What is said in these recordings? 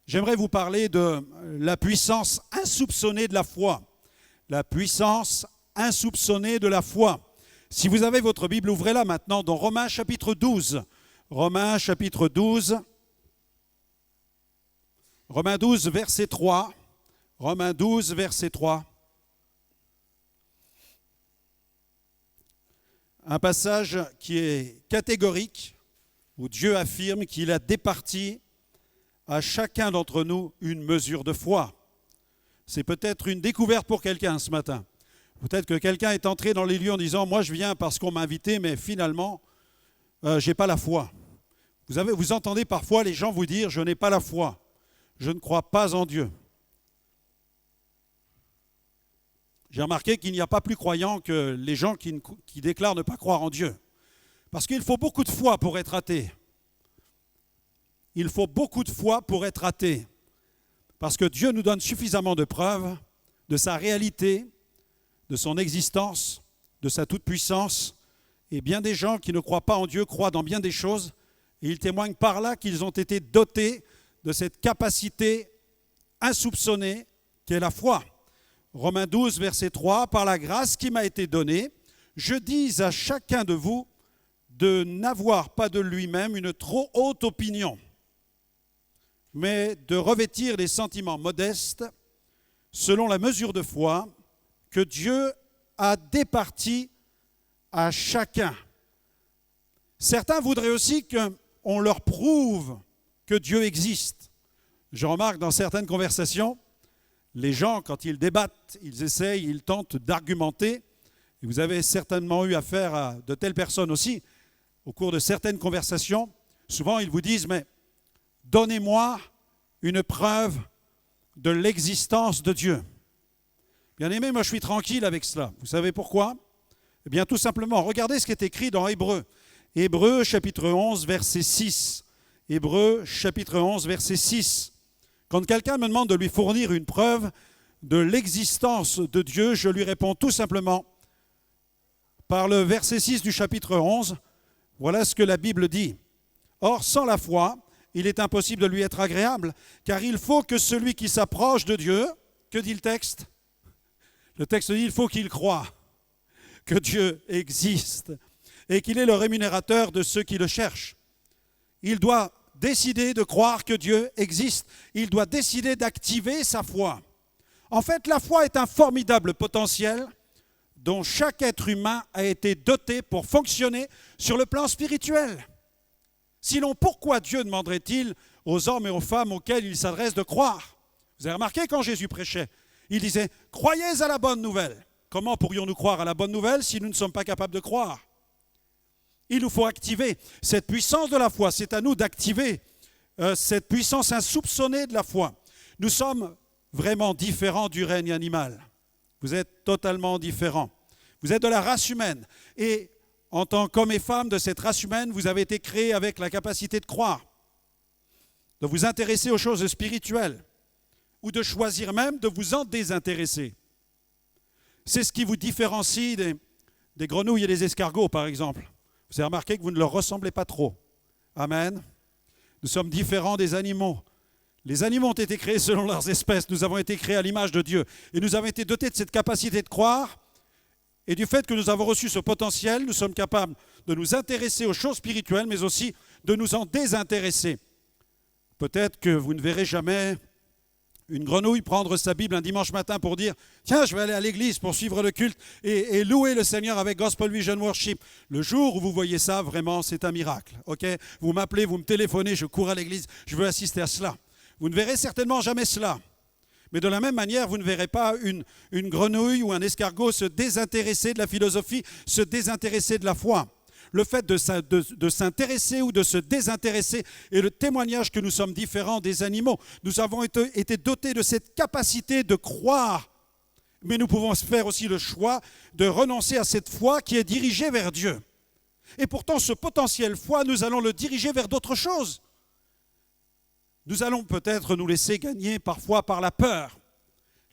J'aimerais vous parler de la puissance insoupçonnée de la foi. La puissance insoupçonnée de la foi. Si vous avez votre Bible, ouvrez-la maintenant dans Romains chapitre 12. Romains chapitre 12. Romains 12, verset 3. Romains 12, verset 3. Un passage qui est catégorique, où Dieu affirme qu'il a départi à chacun d'entre nous une mesure de foi. C'est peut-être une découverte pour quelqu'un ce matin. Peut-être que quelqu'un est entré dans les lieux en disant « Moi, je viens parce qu'on m'a invité, mais finalement, je n'ai pas la foi. » Vous entendez parfois les gens vous dire « Je n'ai pas la foi. Je ne crois pas en Dieu. » J'ai remarqué qu'il n'y a pas plus croyants que les gens qui déclarent ne pas croire en Dieu. Parce qu'il faut beaucoup de foi pour être athée. Il faut beaucoup de foi pour être athée. Parce que Dieu nous donne suffisamment de preuves de sa réalité, de son existence, de sa toute-puissance. Et bien des gens qui ne croient pas en Dieu croient dans bien des choses. Et ils témoignent par là qu'ils ont été dotés de cette capacité insoupçonnée qu'est la foi. Romains 12, verset 3, « Par la grâce qui m'a été donnée, je dis à chacun de vous de n'avoir pas de lui-même une trop haute opinion, mais de revêtir des sentiments modestes selon la mesure de foi que Dieu a départie à chacun. » Certains voudraient aussi qu'on leur prouve que Dieu existe. Je remarque dans certaines conversations, les gens, quand ils débattent, ils essayent, ils tentent d'argumenter. Et vous avez certainement eu affaire à de telles personnes aussi. Au cours de certaines conversations, souvent ils vous disent « Mais donnez-moi une preuve de l'existence de Dieu. » Bien aimé, moi je suis tranquille avec cela. Vous savez pourquoi? Eh bien tout simplement, regardez ce qui est écrit dans Hébreux. Hébreux chapitre 11, verset 6. Hébreux chapitre 11, verset 6. Quand quelqu'un me demande de lui fournir une preuve de l'existence de Dieu, je lui réponds tout simplement par le verset 6 du chapitre 11, voilà ce que la Bible dit. « Or, sans la foi, il est impossible de lui être agréable, car il faut que celui qui s'approche de Dieu, que dit le texte? Le texte dit, il faut qu'il croie que Dieu existe et qu'il est le rémunérateur de ceux qui le cherchent. Il doit décider de croire que Dieu existe. Il doit décider d'activer sa foi. En fait, la foi est un formidable potentiel dont chaque être humain a été doté pour fonctionner sur le plan spirituel. Sinon, pourquoi Dieu demanderait-il aux hommes et aux femmes auxquels il s'adresse de croire? Vous avez remarqué quand Jésus prêchait, il disait « Croyez à la bonne nouvelle ». Comment pourrions-nous croire à la bonne nouvelle si nous ne sommes pas capables de croire? Il nous faut activer cette puissance de la foi. C'est à nous d'activer cette puissance insoupçonnée de la foi. Nous sommes vraiment différents du règne animal. Vous êtes totalement différents. Vous êtes de la race humaine. Et en tant qu'hommes et femmes de cette race humaine, vous avez été créés avec la capacité de croire, de vous intéresser aux choses spirituelles ou de choisir même de vous en désintéresser. C'est ce qui vous différencie des grenouilles et des escargots, par exemple. Vous avez remarqué que vous ne leur ressemblez pas trop. Amen. Nous sommes différents des animaux. Les animaux ont été créés selon leurs espèces. Nous avons été créés à l'image de Dieu. Et nous avons été dotés de cette capacité de croire. Et du fait que nous avons reçu ce potentiel, nous sommes capables de nous intéresser aux choses spirituelles, mais aussi de nous en désintéresser. Peut-être que vous ne verrez jamais une grenouille prendre sa Bible un dimanche matin pour dire « Tiens, je vais aller à l'église pour suivre le culte et louer le Seigneur avec Gospel Vision Worship. » Le jour où vous voyez ça, vraiment, c'est un miracle. Okay? Vous m'appelez, vous me téléphonez, je cours à l'église, je veux assister à cela. Vous ne verrez certainement jamais cela. Mais de la même manière, vous ne verrez pas une grenouille ou un escargot se désintéresser de la philosophie, se désintéresser de la foi. Le fait de s'intéresser ou de se désintéresser est le témoignage que nous sommes différents des animaux. Nous avons été dotés de cette capacité de croire, mais nous pouvons faire aussi le choix de renoncer à cette foi qui est dirigée vers Dieu. Et pourtant, ce potentiel foi, nous allons le diriger vers d'autres choses. Nous allons peut-être nous laisser gagner parfois par la peur.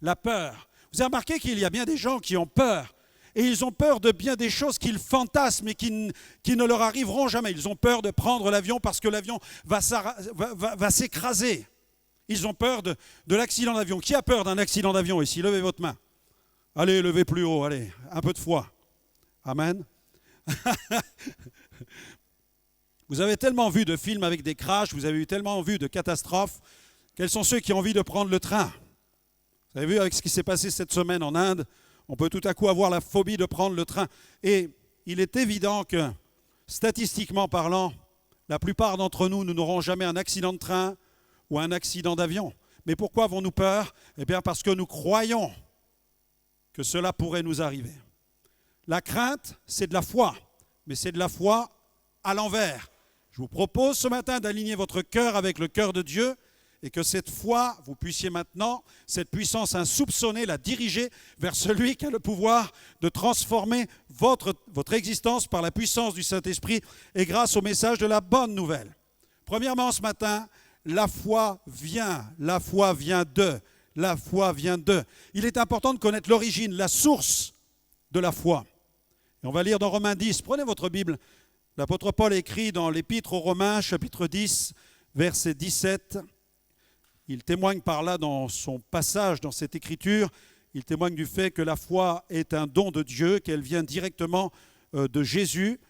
La peur. Vous avez remarqué qu'il y a bien des gens qui ont peur. Et ils ont peur de bien des choses qu'ils fantasment et qui ne leur arriveront jamais. Ils ont peur de prendre l'avion parce que l'avion va s'écraser. Ils ont peur de l'accident d'avion. Qui a peur d'un accident d'avion ici? Levez votre main. Allez, levez plus haut, allez, un peu de foi. Amen. Vous avez tellement vu de films avec des crashs, vous avez eu tellement vu de catastrophes. Quels sont ceux qui ont envie de prendre le train? Vous avez vu avec ce qui s'est passé cette semaine en Inde, on peut tout à coup avoir la phobie de prendre le train. Et il est évident que, statistiquement parlant, la plupart d'entre nous, nous n'aurons jamais un accident de train ou un accident d'avion. Mais pourquoi avons-nous peur? Eh bien parce que nous croyons que cela pourrait nous arriver. La crainte, c'est de la foi, mais c'est de la foi à l'envers. Je vous propose ce matin d'aligner votre cœur avec le cœur de Dieu et que cette foi, vous puissiez maintenant, cette puissance insoupçonnée, la diriger vers celui qui a le pouvoir de transformer votre existence par la puissance du Saint-Esprit et grâce au message de la bonne nouvelle. Premièrement, ce matin, la foi vient de. La foi vient de. Il est important de connaître l'origine, la source de la foi. Et on va lire dans Romains 10. Prenez votre Bible. L'apôtre Paul écrit dans l'Épître aux Romains, chapitre 10, verset 17. Il témoigne par là dans son passage, dans cette écriture, il témoigne du fait que la foi est un don de Dieu, qu'elle vient directement de Jésus.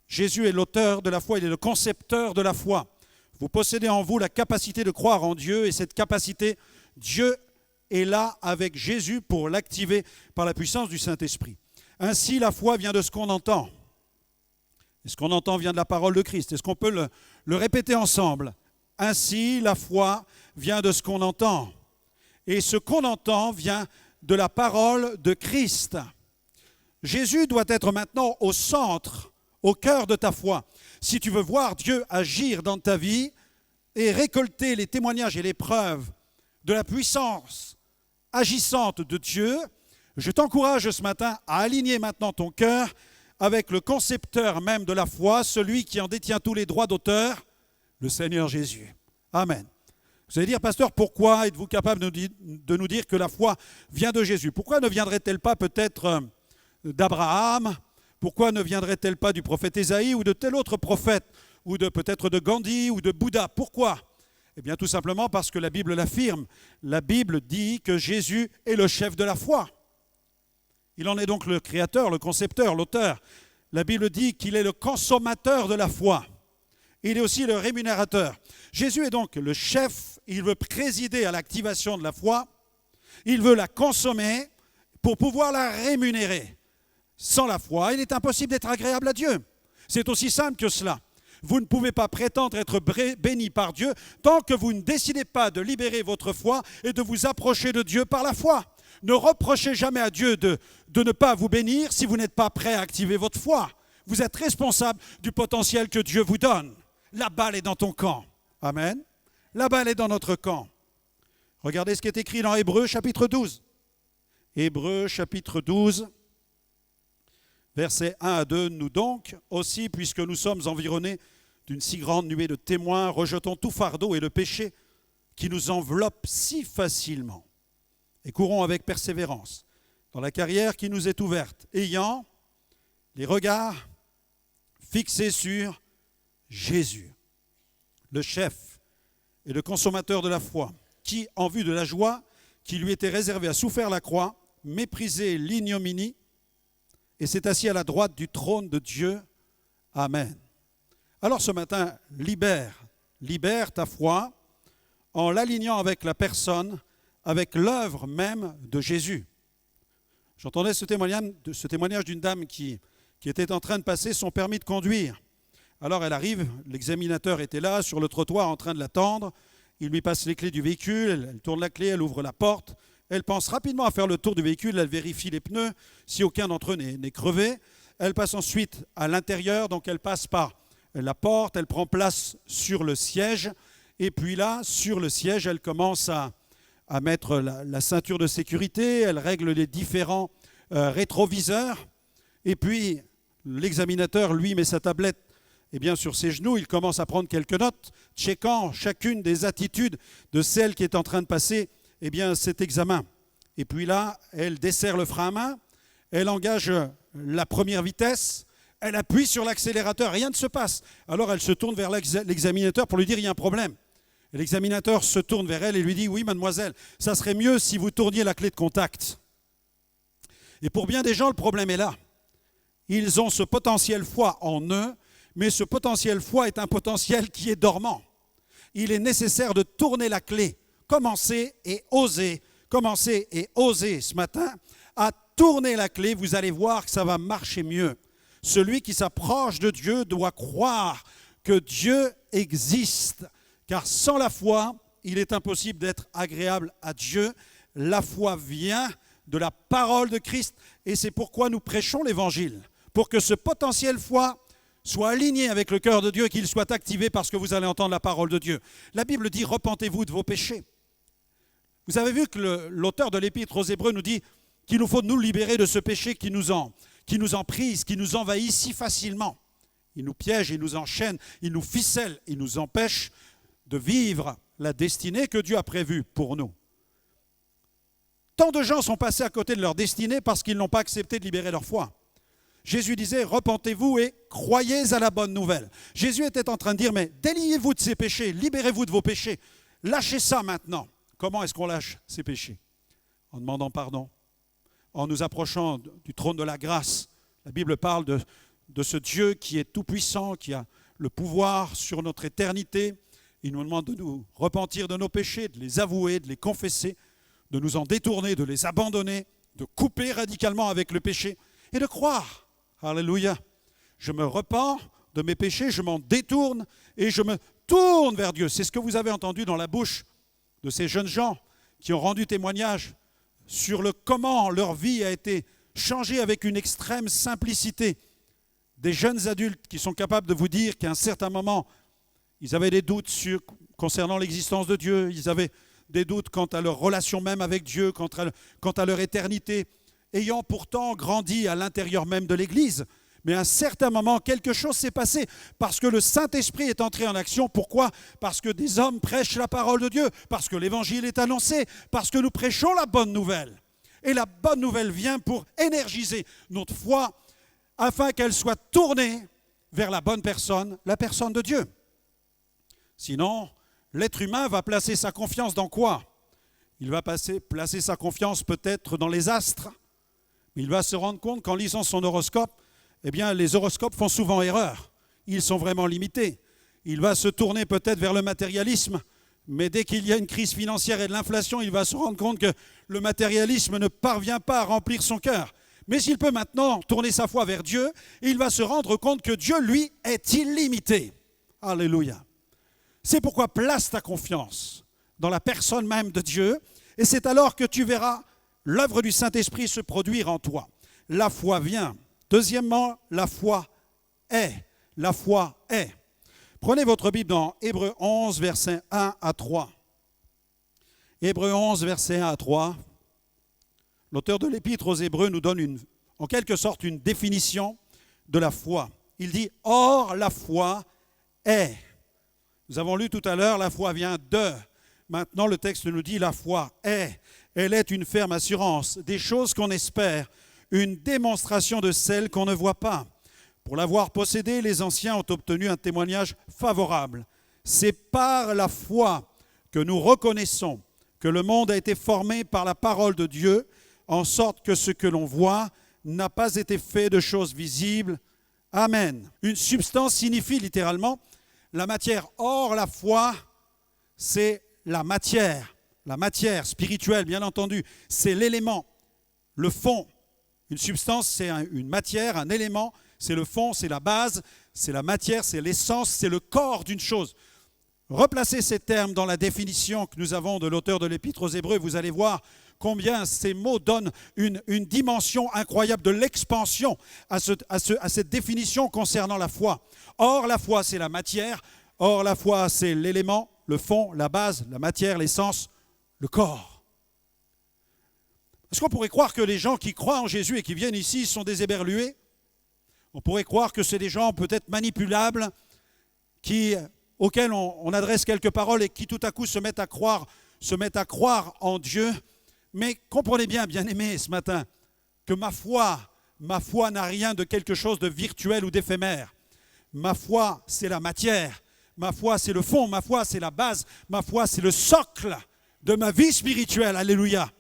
Jésus est l'auteur de la foi, il est le concepteur de la foi. Vous possédez en vous la capacité de croire en Dieu et cette capacité, Dieu est là avec Jésus pour l'activer par la puissance du Saint-Esprit. Ainsi, la foi vient de ce qu'on entend. Et ce qu'on entend vient de la parole de Christ. Est-ce qu'on peut le répéter ensemble? Ainsi, la foi vient de ce qu'on entend. Et ce qu'on entend vient de la parole de Christ. Jésus doit être maintenant au centre, au cœur de ta foi. Si tu veux voir Dieu agir dans ta vie et récolter les témoignages et les preuves de la puissance agissante de Dieu, je t'encourage ce matin à aligner maintenant ton cœur avec le concepteur même de la foi, celui qui en détient tous les droits d'auteur, le Seigneur Jésus. Amen. Vous allez dire, pasteur, pourquoi êtes-vous capable de nous dire que la foi vient de Jésus? Pourquoi ne viendrait-elle pas peut-être d'Abraham? Pourquoi ne viendrait-elle pas du prophète Ésaïe ou de tel autre prophète? Ou peut-être de Gandhi ou de Bouddha? Pourquoi? Eh bien tout simplement parce que la Bible l'affirme. La Bible dit que Jésus est le chef de la foi. Il en est donc le créateur, le concepteur, l'auteur. La Bible dit qu'il est le consommateur de la foi. Il est aussi le rémunérateur. Jésus est donc le chef, il veut présider à l'activation de la foi, il veut la consommer pour pouvoir la rémunérer. Sans la foi, il est impossible d'être agréable à Dieu. C'est aussi simple que cela. Vous ne pouvez pas prétendre être béni par Dieu tant que vous ne décidez pas de libérer votre foi et de vous approcher de Dieu par la foi. Ne reprochez jamais à Dieu de ne pas vous bénir si vous n'êtes pas prêt à activer votre foi. Vous êtes responsable du potentiel que Dieu vous donne. La balle est dans ton camp. Amen. La balle est dans notre camp. Regardez ce qui est écrit dans Hébreux chapitre 12. Hébreux chapitre 12, versets 1 à 2. Nous donc, aussi, puisque nous sommes environnés d'une si grande nuée de témoins, rejetons tout fardeau et le péché qui nous enveloppe si facilement. Et courons avec persévérance dans la carrière qui nous est ouverte, ayant les regards fixés sur Jésus, le chef et le consommateur de la foi, qui, en vue de la joie qui lui était réservée, a souffert la croix, méprisé l'ignominie, et s'est assis à la droite du trône de Dieu. Amen. Alors ce matin, libère ta foi en l'alignant avec la personne, avec l'œuvre même de Jésus. J'entendais ce témoignage d'une dame qui était en train de passer son permis de conduire. Alors elle arrive, l'examinateur était là, sur le trottoir, en train de l'attendre. Il lui passe les clés du véhicule, elle tourne la clé, elle ouvre la porte. Elle pense rapidement à faire le tour du véhicule, elle vérifie les pneus, si aucun d'entre eux n'est crevé. Elle passe ensuite à l'intérieur, donc elle passe par la porte, elle prend place sur le siège. Et puis là, sur le siège, elle commence à mettre la ceinture de sécurité, elle règle les différents rétroviseurs. Et puis, l'examinateur, lui, met sa tablette sur ses genoux, il commence à prendre quelques notes, checkant chacune des attitudes de celle qui est en train de passer cet examen. Et puis là, elle desserre le frein à main, elle engage la première vitesse, elle appuie sur l'accélérateur, rien ne se passe. Alors elle se tourne vers l'examinateur pour lui dire « il y a un problème ». Et l'examinateur se tourne vers elle et lui dit « Oui, mademoiselle, ça serait mieux si vous tourniez la clé de contact. » Et pour bien des gens, le problème est là. Ils ont ce potentiel foi en eux, mais ce potentiel foi est un potentiel qui est dormant. Il est nécessaire de tourner la clé. Commencez et osez ce matin à tourner la clé. Vous allez voir que ça va marcher mieux. Celui qui s'approche de Dieu doit croire que Dieu existe. Car sans la foi, il est impossible d'être agréable à Dieu. La foi vient de la parole de Christ et c'est pourquoi nous prêchons l'Évangile. Pour que ce potentiel foi soit aligné avec le cœur de Dieu, qu'il soit activé parce que vous allez entendre la parole de Dieu. La Bible dit « Repentez-vous de vos péchés ». Vous avez vu que l'auteur de l'Épître aux Hébreux nous dit qu'il nous faut nous libérer de ce péché qui nous emprise, qui nous envahit si facilement. Il nous piège, il nous enchaîne, il nous ficelle, il nous empêche de vivre la destinée que Dieu a prévue pour nous. Tant de gens sont passés à côté de leur destinée parce qu'ils n'ont pas accepté de libérer leur foi. Jésus disait, repentez-vous et croyez à la bonne nouvelle. Jésus était en train de dire, mais déliez-vous de ces péchés, libérez-vous de vos péchés, lâchez ça maintenant. Comment est-ce qu'on lâche ces péchés? En demandant pardon, en nous approchant du trône de la grâce. La Bible parle de ce Dieu qui est tout-puissant, qui a le pouvoir sur notre éternité. Il nous demande de nous repentir de nos péchés, de les avouer, de les confesser, de nous en détourner, de les abandonner, de couper radicalement avec le péché et de croire. Alléluia. Je me repens de mes péchés, je m'en détourne et je me tourne vers Dieu. C'est ce que vous avez entendu dans la bouche de ces jeunes gens qui ont rendu témoignage sur le comment leur vie a été changée avec une extrême simplicité. Des jeunes adultes qui sont capables de vous dire qu'à un certain moment, ils avaient des doutes concernant l'existence de Dieu, ils avaient des doutes quant à leur relation même avec Dieu, quant à leur éternité, ayant pourtant grandi à l'intérieur même de l'Église. Mais à un certain moment, quelque chose s'est passé parce que le Saint-Esprit est entré en action. Pourquoi? Parce que des hommes prêchent la parole de Dieu, parce que l'Évangile est annoncé, parce que nous prêchons la bonne nouvelle. Et la bonne nouvelle vient pour énergiser notre foi afin qu'elle soit tournée vers la bonne personne, la personne de Dieu. Sinon, l'être humain va placer sa confiance dans quoi? Il va placer sa confiance peut-être dans les astres, mais il va se rendre compte qu'en lisant son horoscope, eh bien, les horoscopes font souvent erreur. Ils sont vraiment limités. Il va se tourner peut-être vers le matérialisme, mais dès qu'il y a une crise financière et de l'inflation, il va se rendre compte que le matérialisme ne parvient pas à remplir son cœur. Mais s'il peut maintenant tourner sa foi vers Dieu, il va se rendre compte que Dieu, lui, est illimité. Alléluia. C'est pourquoi place ta confiance dans la personne même de Dieu, et c'est alors que tu verras l'œuvre du Saint-Esprit se produire en toi. La foi vient. Deuxièmement, la foi est. La foi est. Prenez votre Bible dans Hébreux 11, versets 1 à 3. Hébreux 11, versets 1 à 3. L'auteur de l'Épître aux Hébreux nous donne en quelque sorte une définition de la foi. Il dit « Or, la foi est ». Nous avons lu tout à l'heure, la foi vient de. Maintenant, le texte nous dit « La foi est ». Elle est une ferme assurance des choses qu'on espère, une démonstration de celles qu'on ne voit pas. Pour l'avoir possédée, les anciens ont obtenu un témoignage favorable. C'est par la foi que nous reconnaissons que le monde a été formé par la parole de Dieu, en sorte que ce que l'on voit n'a pas été fait de choses visibles. Amen. Une substance signifie littéralement la matière. Or, la foi, c'est la matière spirituelle, bien entendu. C'est l'élément, le fond. Une substance, c'est une matière, un élément, c'est le fond, c'est la base, c'est la matière, c'est l'essence, c'est le corps d'une chose. Replacez ces termes dans la définition que nous avons de l'auteur de l'Épître aux Hébreux, vous allez voir combien ces mots donnent une dimension incroyable de l'expansion à cette définition concernant la foi. Or, la foi, c'est la matière. Or, la foi, c'est l'élément, le fond, la base, la matière, l'essence, le corps. Est-ce qu'on pourrait croire que les gens qui croient en Jésus et qui viennent ici sont des éberlués? On pourrait croire que c'est des gens peut-être manipulables, auxquels on adresse quelques paroles et qui tout à coup se mettent à croire en Dieu. Mais comprenez bien, bien-aimés, ce matin, que ma foi n'a rien de quelque chose de virtuel ou d'éphémère. Ma foi, c'est la matière. Ma foi, c'est le fond. Ma foi, c'est la base. Ma foi, c'est le socle de ma vie spirituelle. Alléluia.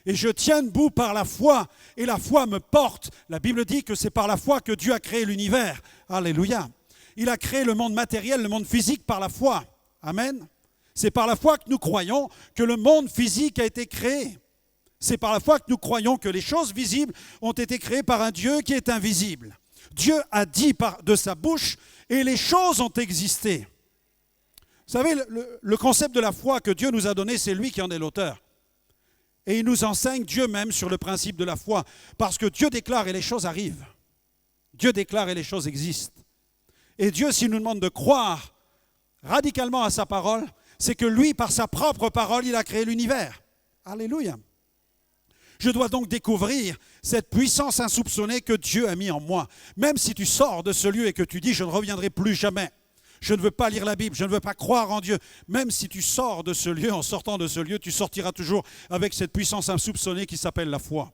Et je tiens debout par la foi. Et la foi me porte. La Bible dit que c'est par la foi que Dieu a créé l'univers. Alléluia. Il a créé le monde matériel, le monde physique par la foi. Amen. C'est par la foi que nous croyons que le monde physique a été créé. C'est par la foi que nous croyons que les choses visibles ont été créées par un Dieu qui est invisible. Dieu a dit de sa bouche et les choses ont existé. Vous savez, le concept de la foi que Dieu nous a donné, c'est lui qui en est l'auteur. Et il nous enseigne Dieu même sur le principe de la foi. Parce que Dieu déclare et les choses arrivent. Dieu déclare et les choses existent. Et Dieu, s'il nous demande de croire radicalement à sa parole, c'est que lui, par sa propre parole, il a créé l'univers. Alléluia. Je dois donc découvrir cette puissance insoupçonnée que Dieu a mis en moi. Même si tu sors de ce lieu et que tu dis « je ne reviendrai plus jamais », je ne veux pas lire la Bible, je ne veux pas croire en Dieu. Même si tu sors de ce lieu, en sortant de ce lieu, tu sortiras toujours avec cette puissance insoupçonnée qui s'appelle la foi.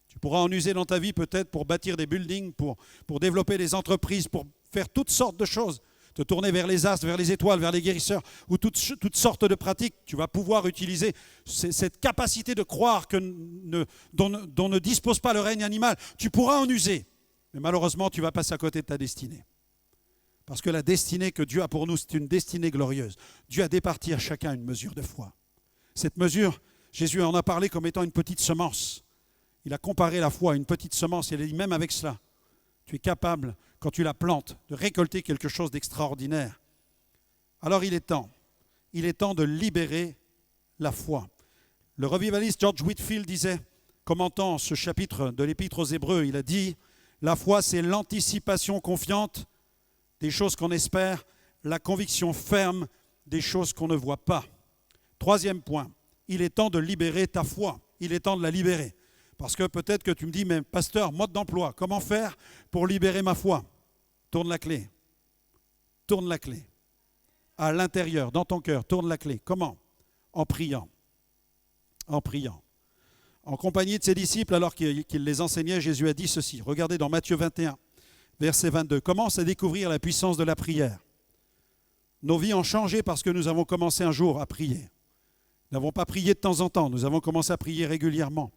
Tu pourras en user dans ta vie peut-être pour bâtir des buildings, pour développer des entreprises, pour faire toutes sortes de choses. Te tourner vers les astres, vers les étoiles, vers les guérisseurs, ou toutes sortes de pratiques. Tu vas pouvoir utiliser cette capacité de croire dont ne dispose pas le règne animal. Tu pourras en user, mais malheureusement, tu vas passer à côté de ta destinée. Parce que la destinée que Dieu a pour nous, c'est une destinée glorieuse. Dieu a départi à chacun une mesure de foi. Cette mesure, Jésus en a parlé comme étant une petite semence. Il a comparé la foi à une petite semence, et il a dit même avec cela, tu es capable, quand tu la plantes, de récolter quelque chose d'extraordinaire. Alors il est temps de libérer la foi. Le revivaliste George Whitefield disait, commentant ce chapitre de l'Épître aux Hébreux, il a dit, la foi c'est l'anticipation confiante des choses qu'on espère, la conviction ferme des choses qu'on ne voit pas. Troisième point, il est temps de libérer ta foi, il est temps de la libérer. Parce que peut-être que tu me dis, mais pasteur, mode d'emploi, comment faire pour libérer ma foi? Tourne la clé. Tourne la clé. À l'intérieur, dans ton cœur, tourne la clé. Comment? En priant. En priant. En compagnie de ses disciples, alors qu'il les enseignait, Jésus a dit ceci. Regardez dans Matthieu 21, verset 22. Commence à découvrir la puissance de la prière. Nos vies ont changé parce que nous avons commencé un jour à prier. Nous n'avons pas prié de temps en temps, nous avons commencé à prier régulièrement.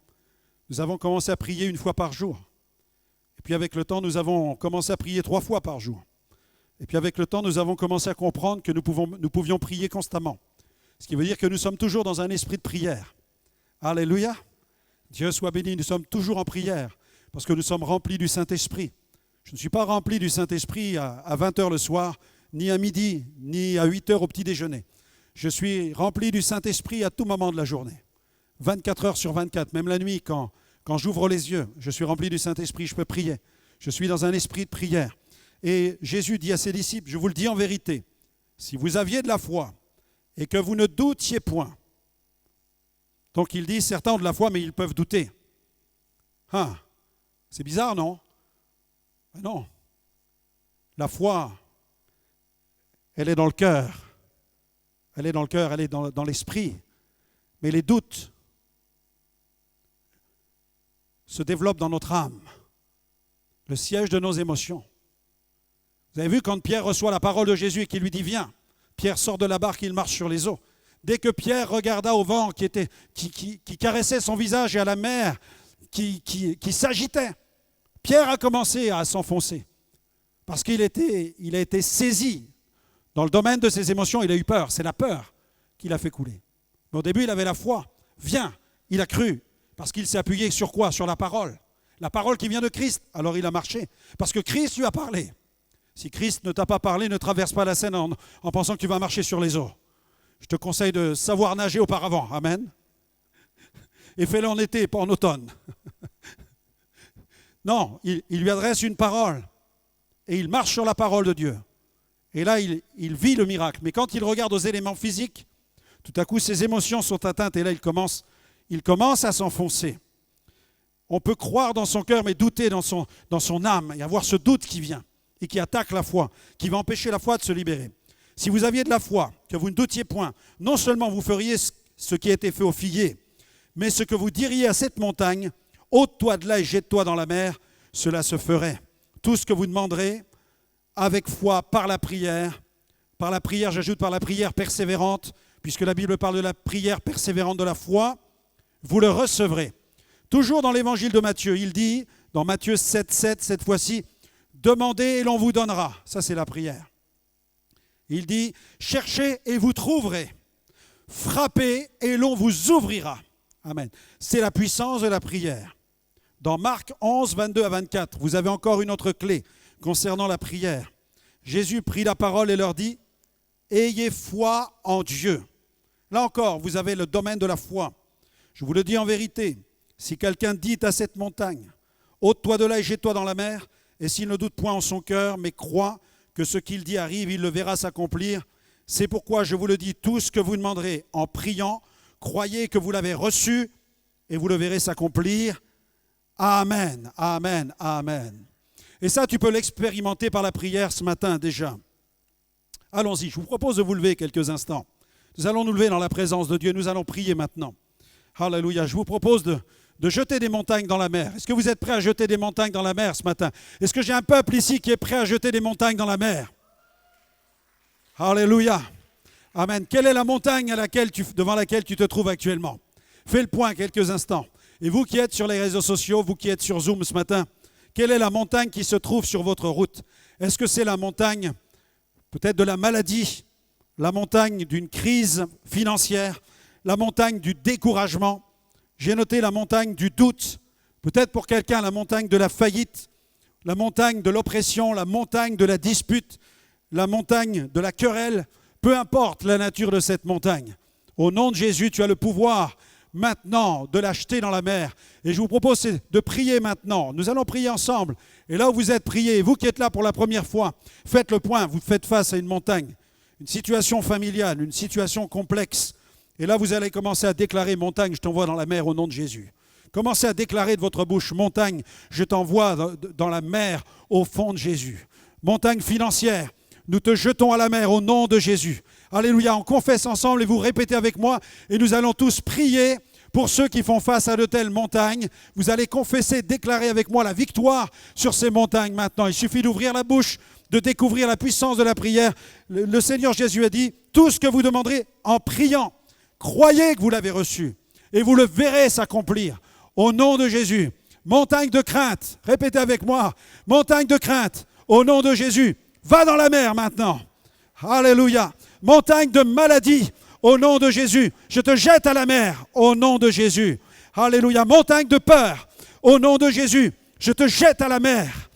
Nous avons commencé à prier une fois par jour. Et puis avec le temps, nous avons commencé à prier 3 fois par jour. Et puis avec le temps, nous avons commencé à comprendre que nous pouvions prier constamment. Ce qui veut dire que nous sommes toujours dans un esprit de prière. Alléluia. Dieu soit béni, nous sommes toujours en prière parce que nous sommes remplis du Saint-Esprit. Je ne suis pas rempli du Saint-Esprit à 20h le soir, ni à midi, ni à 8h au petit déjeuner. Je suis rempli du Saint-Esprit à tout moment de la journée. 24 heures sur 24, même la nuit, quand j'ouvre les yeux, je suis rempli du Saint-Esprit, je peux prier. Je suis dans un esprit de prière. Et Jésus dit à ses disciples, je vous le dis en vérité, si vous aviez de la foi et que vous ne doutiez point. Donc il dit, certains ont de la foi, mais ils peuvent douter. C'est bizarre, non? Mais non. La foi, elle est dans le cœur. Elle est dans le cœur, elle est dans l'esprit. Mais les doutes se développe dans notre âme, le siège de nos émotions. Vous avez vu quand Pierre reçoit la parole de Jésus et qu'il lui dit « Viens », Pierre sort de la barque et il marche sur les eaux. Dès que Pierre regarda au vent qui caressait son visage et à la mer qui s'agitait, Pierre a commencé à s'enfoncer parce qu'il a été saisi dans le domaine de ses émotions. Il a eu peur, c'est la peur qui l'a fait couler. Mais au début, il avait la foi. Viens, il a cru. Parce qu'il s'est appuyé sur quoi? Sur la parole. La parole qui vient de Christ. Alors il a marché. Parce que Christ lui a parlé. Si Christ ne t'a pas parlé, ne traverse pas la Seine en pensant que tu vas marcher sur les eaux. Je te conseille de savoir nager auparavant. Amen. Et fais-le en été, pas en automne. Non, il lui adresse une parole. Et il marche sur la parole de Dieu. Et là, il vit le miracle. Mais quand il regarde aux éléments physiques, tout à coup, ses émotions sont atteintes. Et là, il commence à s'enfoncer. On peut croire dans son cœur, mais douter dans son âme, et avoir ce doute qui vient, et qui attaque la foi, qui va empêcher la foi de se libérer. Si vous aviez de la foi, que vous ne doutiez point, non seulement vous feriez ce qui a été fait aux figuiers, mais ce que vous diriez à cette montagne, ôte-toi de là et jette-toi dans la mer, cela se ferait. Tout ce que vous demanderez, avec foi, par la prière, Par la prière, j'ajoute par la prière persévérante, puisque la Bible parle de la prière persévérante de la foi, vous le recevrez. Toujours dans l'évangile de Matthieu, il dit, dans Matthieu 7,7, cette fois-ci, demandez et l'on vous donnera. Ça, c'est la prière. Il dit, cherchez et vous trouverez. Frappez et l'on vous ouvrira. Amen. C'est la puissance de la prière. Dans Marc 11, 22 à 24, vous avez encore une autre clé concernant la prière. Jésus prit la parole et leur dit, ayez foi en Dieu. Là encore, vous avez le domaine de la foi. Je vous le dis en vérité, si quelqu'un dit à cette montagne, ôte-toi de là et jette-toi dans la mer, et s'il ne doute point en son cœur, mais croit que ce qu'il dit arrive, il le verra s'accomplir. C'est pourquoi je vous le dis, tout ce que vous demanderez en priant, croyez que vous l'avez reçu, et vous le verrez s'accomplir. Amen, amen, amen. Et ça, tu peux l'expérimenter par la prière ce matin déjà. Allons-y, je vous propose de vous lever quelques instants. Nous allons nous lever dans la présence de Dieu, nous allons prier maintenant. Alléluia, je vous propose de jeter des montagnes dans la mer. Est-ce que vous êtes prêts à jeter des montagnes dans la mer ce matin? Est-ce que j'ai un peuple ici qui est prêt à jeter des montagnes dans la mer? Alléluia. Amen. Quelle est la montagne devant laquelle tu te trouves actuellement? Fais le point quelques instants. Et vous qui êtes sur les réseaux sociaux, vous qui êtes sur Zoom ce matin, quelle est la montagne qui se trouve sur votre route? Est-ce que c'est la montagne peut-être de la maladie, la montagne d'une crise financière, la montagne du découragement? J'ai noté la montagne du doute, peut-être pour quelqu'un la montagne de la faillite, la montagne de l'oppression, la montagne de la dispute, la montagne de la querelle, peu importe la nature de cette montagne. Au nom de Jésus, tu as le pouvoir maintenant de la jeter dans la mer. Et je vous propose de prier maintenant. Nous allons prier ensemble. Et là où vous êtes priés, vous qui êtes là pour la première fois, faites le point, vous faites face à une montagne, une situation familiale, une situation complexe. Et là, vous allez commencer à déclarer, montagne, je t'envoie dans la mer au nom de Jésus. Commencez à déclarer de votre bouche, montagne, je t'envoie dans la mer au fond de Jésus. Montagne financière, nous te jetons à la mer au nom de Jésus. Alléluia, on confesse ensemble et vous répétez avec moi. Et nous allons tous prier pour ceux qui font face à de telles montagnes. Vous allez confesser, déclarer avec moi la victoire sur ces montagnes maintenant. Il suffit d'ouvrir la bouche, de découvrir la puissance de la prière. Le Seigneur Jésus a dit, tout ce que vous demanderez en priant, croyez que vous l'avez reçu et vous le verrez s'accomplir. Au nom de Jésus, montagne de crainte, répétez avec moi, montagne de crainte, au nom de Jésus, va dans la mer maintenant. Alléluia. Montagne de maladie, au nom de Jésus, je te jette à la mer, au nom de Jésus. Alléluia. Montagne de peur, au nom de Jésus, je te jette à la mer.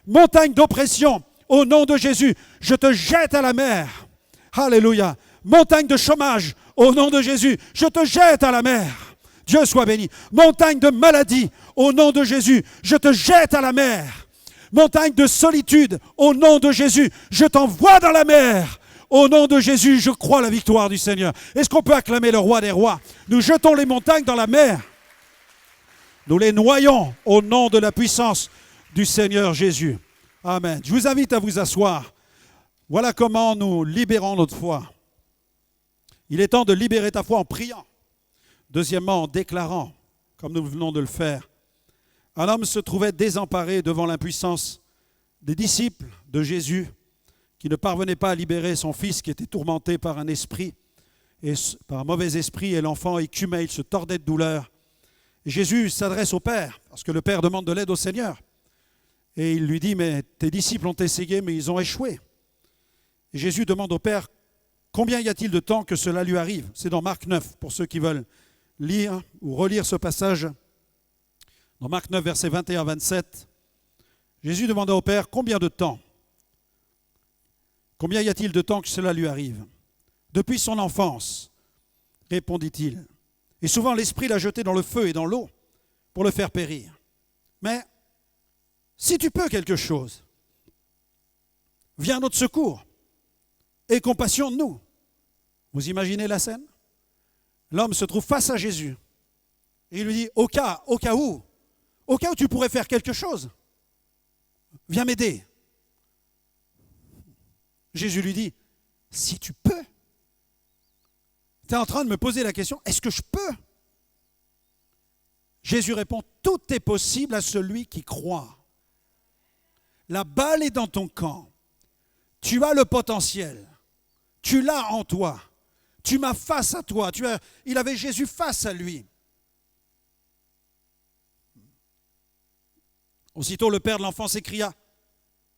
Montagne d'oppression, au nom de Jésus, je te jette à la mer. Alléluia. Montagne de chômage, au nom de Jésus, je te jette à la mer. Dieu soit béni. Montagne de maladie, au nom de Jésus, je te jette à la mer. Montagne de solitude, au nom de Jésus, je t'envoie dans la mer. Au nom de Jésus, je crois la victoire du Seigneur. Est-ce qu'on peut acclamer le roi des rois? Nous jetons les montagnes dans la mer. Nous les noyons au nom de la puissance du Seigneur Jésus. Amen. Je vous invite à vous asseoir. Voilà comment nous libérons notre foi. Il est temps de libérer ta foi en priant. Deuxièmement, en déclarant, comme nous venons de le faire. Un homme se trouvait désemparé devant l'impuissance des disciples de Jésus qui ne parvenaient pas à libérer son fils qui était tourmenté par un esprit, par un mauvais esprit, et l'enfant écumait, il se tordait de douleur. Et Jésus s'adresse au Père, parce que le Père demande de l'aide au Seigneur. Et il lui dit, mais tes disciples ont essayé, mais ils ont échoué. Et Jésus demande au Père, combien y a-t-il de temps que cela lui arrive? C'est dans Marc 9, pour ceux qui veulent lire ou relire ce passage. Dans Marc 9, versets 21 à 27, Jésus demanda au Père, combien de temps? Combien y a-t-il de temps que cela lui arrive? Depuis son enfance, répondit-il. Et souvent l'Esprit l'a jeté dans le feu et dans l'eau pour le faire périr. Mais si tu peux quelque chose, viens à notre secours. Aie compassion de nous. Vous imaginez la scène? L'homme se trouve face à Jésus. Et il lui dit, au cas où tu pourrais faire quelque chose, viens m'aider. Jésus lui dit, si tu peux. Tu es en train de me poser la question, est-ce que je peux? Jésus répond, tout est possible à celui qui croit. La balle est dans ton camp. Tu as le potentiel. Tu l'as en toi. Tu m'as face à toi. Il avait Jésus face à lui. Aussitôt, le père de l'enfant s'écria.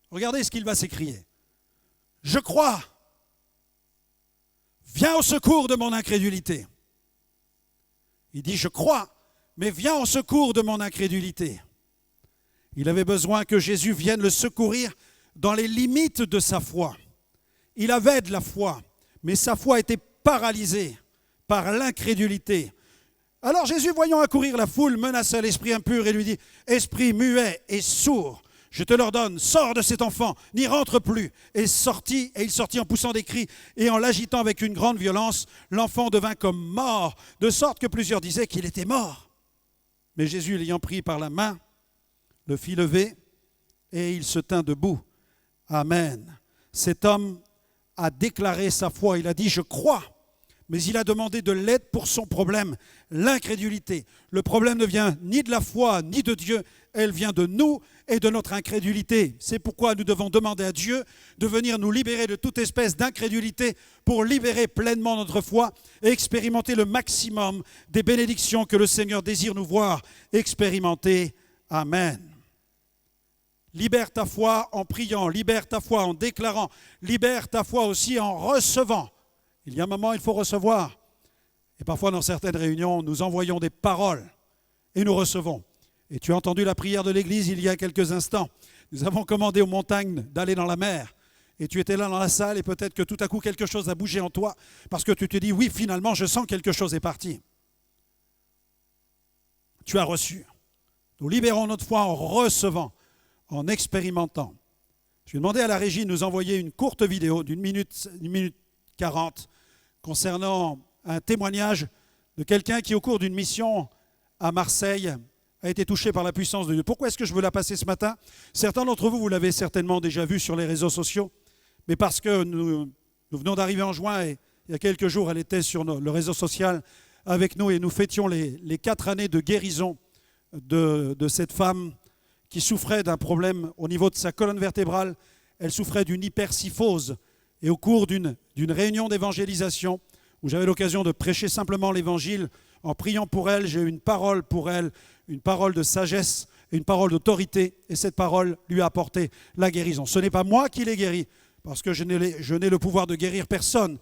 Regardez ce qu'il va s'écrier. Je crois. Viens au secours de mon incrédulité. Il dit, je crois, mais viens au secours de mon incrédulité. Il avait besoin que Jésus vienne le secourir dans les limites de sa foi. Il avait de la foi, mais sa foi était paralysée par l'incrédulité. Alors Jésus, voyant accourir la foule, menaça l'esprit impur et lui dit, « Esprit muet et sourd, je te l'ordonne, sors de cet enfant, n'y rentre plus. » Et il sortit en poussant des cris et en l'agitant avec une grande violence. L'enfant devint comme mort, de sorte que plusieurs disaient qu'il était mort. Mais Jésus, l'ayant pris par la main, le fit lever et il se tint debout. Amen. Cet homme a déclaré sa foi. Il a dit, je crois. Mais il a demandé de l'aide pour son problème, l'incrédulité. Le problème ne vient ni de la foi, ni de Dieu. Elle vient de nous et de notre incrédulité. C'est pourquoi nous devons demander à Dieu de venir nous libérer de toute espèce d'incrédulité pour libérer pleinement notre foi et expérimenter le maximum des bénédictions que le Seigneur désire nous voir expérimenter. Amen. Libère ta foi en priant, libère ta foi en déclarant, libère ta foi aussi en recevant. Il y a un moment, il faut recevoir. Et parfois, dans certaines réunions, nous envoyons des paroles et nous recevons. Et tu as entendu la prière de l'Église il y a quelques instants. Nous avons commandé aux montagnes d'aller dans la mer. Et tu étais là dans la salle et peut-être que tout à coup, quelque chose a bougé en toi parce que tu te dis, oui, finalement, je sens quelque chose est parti. Tu as reçu. Nous libérons notre foi en recevant, en expérimentant. Je vais demander à la régie de nous envoyer une courte vidéo d'une minute 40 concernant un témoignage de quelqu'un qui, au cours d'une mission à Marseille, a été touché par la puissance de Dieu. Pourquoi est-ce que je veux la passer ce matin? Certains d'entre vous, vous l'avez certainement déjà vu sur les réseaux sociaux, mais parce que nous venons d'arriver en juin et il y a quelques jours, elle était sur le réseau social avec nous et nous fêtions les 4 années de guérison de cette femme qui souffrait d'un problème au niveau de sa colonne vertébrale. Elle souffrait d'une hypersyphose. Et au cours d'une réunion d'évangélisation, où j'avais l'occasion de prêcher simplement l'évangile, en priant pour elle, j'ai eu une parole pour elle, une parole de sagesse et une parole d'autorité, et cette parole lui a apporté la guérison. Ce n'est pas moi qui l'ai guérie, parce que je n'ai le pouvoir de guérir personne,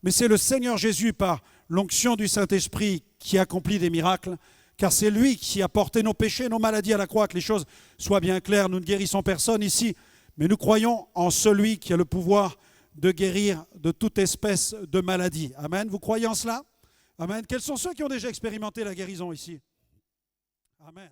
mais c'est le Seigneur Jésus, par l'onction du Saint-Esprit, qui accomplit des miracles, car c'est lui qui a porté nos péchés, nos maladies à la croix. Que les choses soient bien claires, nous ne guérissons personne ici, mais nous croyons en celui qui a le pouvoir de guérir de toute espèce de maladie. Amen. Vous croyez en cela? Amen. Quels sont ceux qui ont déjà expérimenté la guérison ici? Amen.